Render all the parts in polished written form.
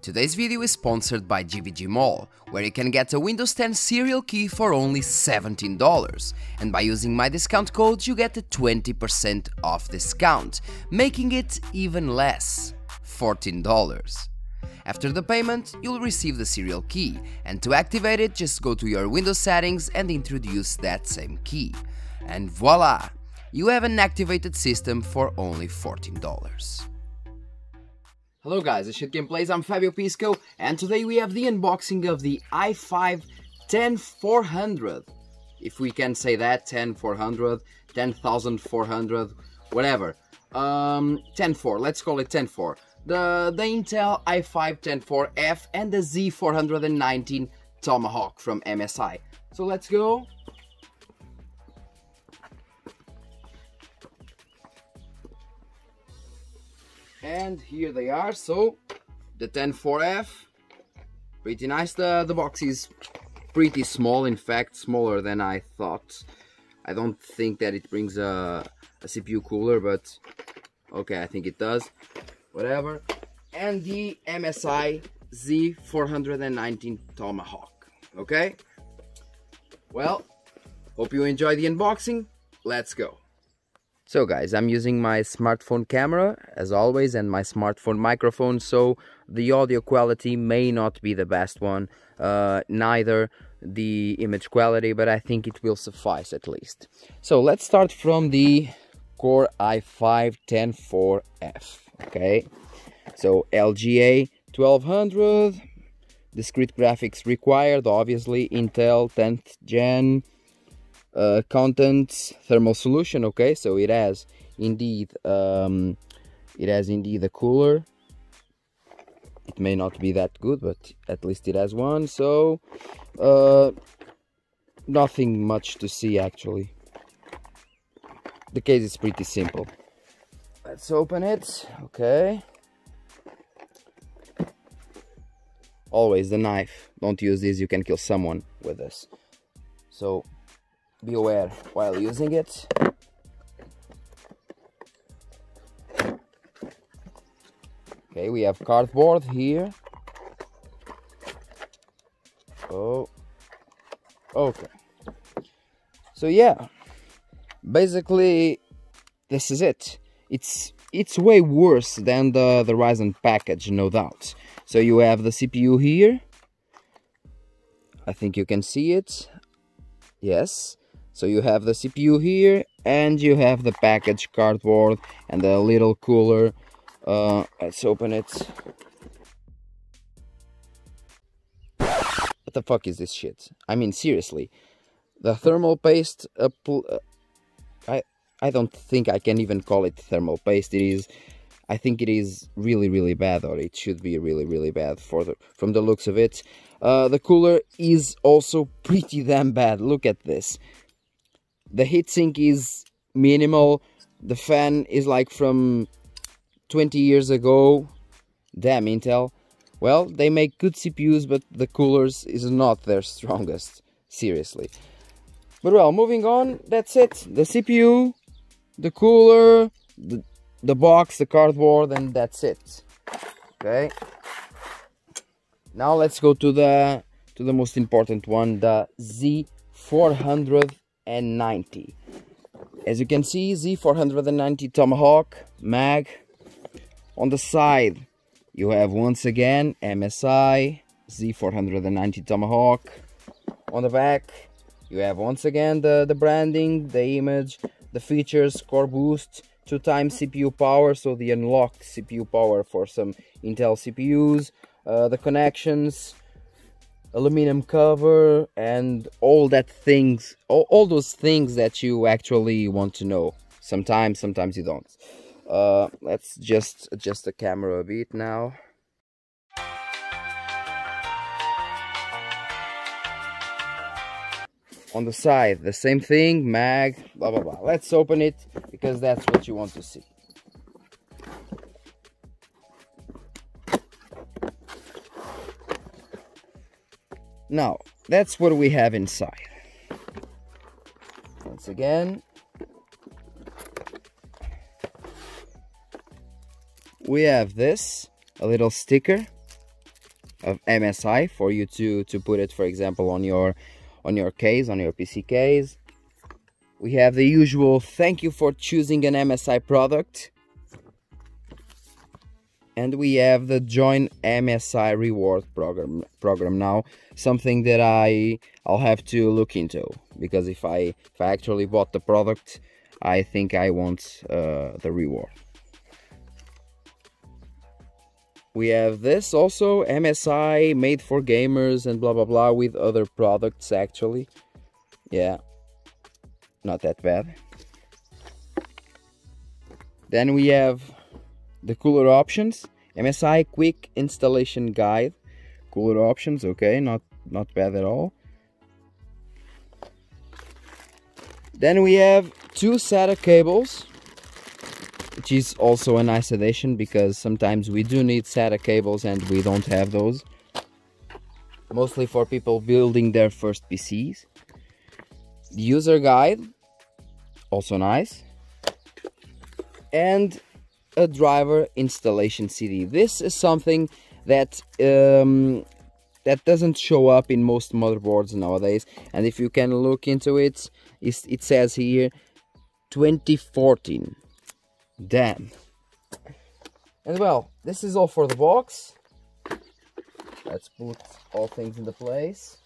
Today's video is sponsored by GVG Mall, where you can get a Windows 10 serial key for only $17, and by using my discount code you get a 20% off discount, making it even less, $14. After the payment, you'll receive the serial key, and to activate it just go to your Windows settings and introduce that same key. And voila! You have an activated system for only $14. Hello guys, it's Shit Gameplays, I'm Fabio Pisco, and today we have the unboxing of the i5 10400. If we can say that, 10400, 10400, whatever. 104, let's call it 104. The Intel i5 104F and the Z490 Tomahawk from MSI. So let's go. And here they are. So the 104F, pretty nice. The box is pretty small, in fact smaller than I thought. I don't think that it brings a CPU cooler, but okay, I think it does, whatever. And the MSI Z490 Tomahawk. Okay, well, hope you enjoy the unboxing. Let's go. So guys, I'm using my smartphone camera as always and my smartphone microphone, so the audio quality may not be the best one, neither the image quality, but I think it will suffice at least. So let's start from the Core i5 104F. Okay, so LGA 1200, discrete graphics required, obviously, Intel 10th gen. Contents thermal solution. Okay, so it has indeed a cooler. It may not be that good, but at least it has one. So nothing much to see actually. The case is pretty simple. Let's open it. Okay, always the knife, don't use this, you can kill someone with this, so be aware while using it. Okay, we have cardboard here. Oh, okay. So yeah, basically this is it. It's way worse than the Ryzen package, no doubt. So you have the CPU here. I think you can see it. Yes. So you have the CPU here, and you have the package cardboard and the little cooler. Let's open it. What the fuck is this shit? I mean, seriously. The thermal paste, I don't think I can even call it thermal paste. It is, I think it is really bad, or it should be really bad from the looks of it. The cooler is also pretty damn bad. Look at this. The heatsink is minimal. The fan is like from 20 years ago. Damn, Intel. Well, they make good CPUs, but the coolers is not their strongest. Seriously. But well, moving on, that's it. The CPU, the cooler, the box, the cardboard, and that's it. Okay. Now let's go to the most important one, the Z490. As you can see, Z490 Tomahawk mag. On the side you have once again MSI Z490 Tomahawk. On the back you have once again the branding, the image, the features, core boost, 2x CPU power, so the unlocked CPU power for some Intel CPUs, the connections, aluminum cover, and all those things that you actually want to know. Sometimes you don't. Let's just adjust the camera a bit now. On the side, the same thing, mag, blah blah blah. Let's open it, because that's what you want to see. Now, that's what we have inside. Once again, we have this, a little sticker MSI for you to put it, for example, on your case, on your PC case. We have the usual thank you for choosing an MSI product. And we have the join MSI reward program now, something that I'll have to look into, because if I actually bought the product, I think I want the reward. We have this also, MSI made for gamers and blah blah blah, with other products actually. Yeah, not that bad. Then we have the cooler options, MSI quick installation guide. Cooler options, okay, not bad at all. Then we have 2 SATA cables, which is also a nice addition, because sometimes we do need SATA cables and we don't have those, mostly for people building their first PCs. The user guide, also nice. And a driver installation CD. This is something that that doesn't show up in most motherboards nowadays, and if you can look into it, it says here 2014. Damn. And well, this is all for the box. Let's put all things into place.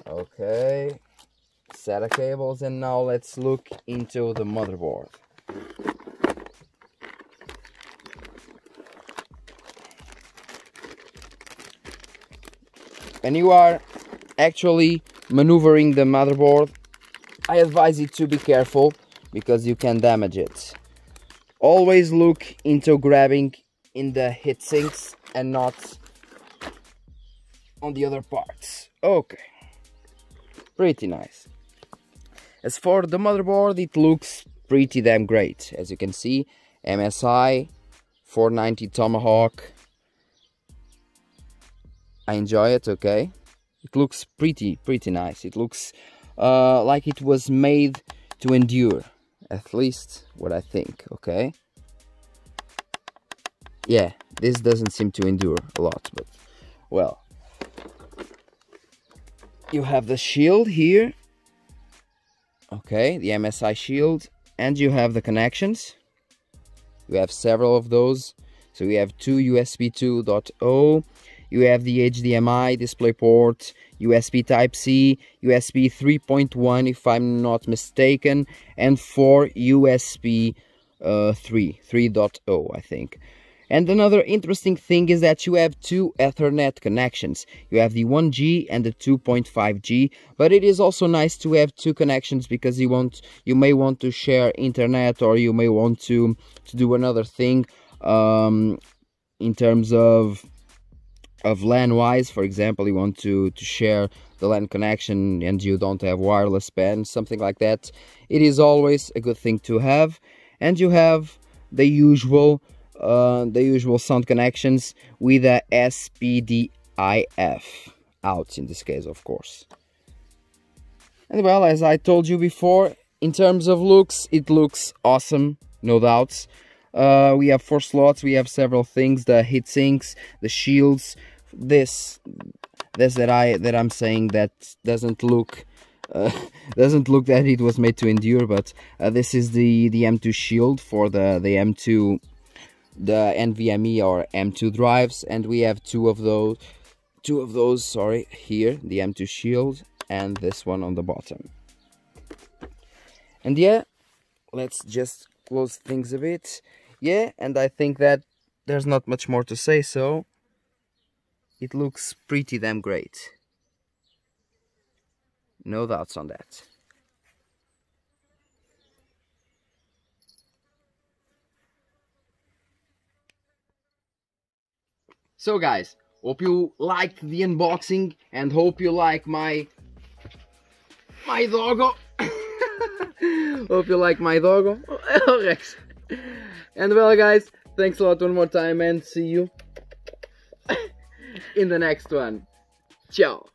Okay, SATA cables, and now let's look into the motherboard. When you are actually maneuvering the motherboard, I advise you to be careful, because you can damage it. Always look into grabbing in the heatsinks and not on the other parts. Okay, pretty nice. As for the motherboard, it looks pretty damn great. As you can see, MSI 490 Tomahawk. I enjoy it, okay. It looks pretty nice. It looks like it was made to endure, at least what I think, okay. Yeah, this doesn't seem to endure a lot, but well. You have the shield here, okay, the MSI shield, and you have the connections. You have several of those. So we have 2 USB 2.0. You have the HDMI DisplayPort, USB Type-C, USB 3.1 if I'm not mistaken, and 4 USB 3.0 I think. And another interesting thing is that you have 2 Ethernet connections. You have the 1G and the 2.5G, but it is also nice to have 2 connections, because you may want to share internet, or you may want to do another thing in terms of LAN wise. For example, you want to share the LAN connection and you don't have wireless band, something like that. It is always a good thing to have. And you have the usual sound connections with a SPDIF out, in this case, of course. And well, as I told you before, in terms of looks, it looks awesome, no doubts. We have 4 slots, we have several things, the heatsinks, the shields, this that I'm saying that doesn't look that it was made to endure, but this is the M2 shield for the M2, the Nvme or M2 drives, and we have two of those, sorry, here, the M2 shield and this one on the bottom. And yeah, let's just close things a bit. Yeah, and I think that there's not much more to say, so it looks pretty damn great. No doubts on that. So guys, hope you liked the unboxing and hope you like my doggo. Hope you like my doggo. Rex. And well guys, thanks a lot one more time and see you in the next one. Ciao.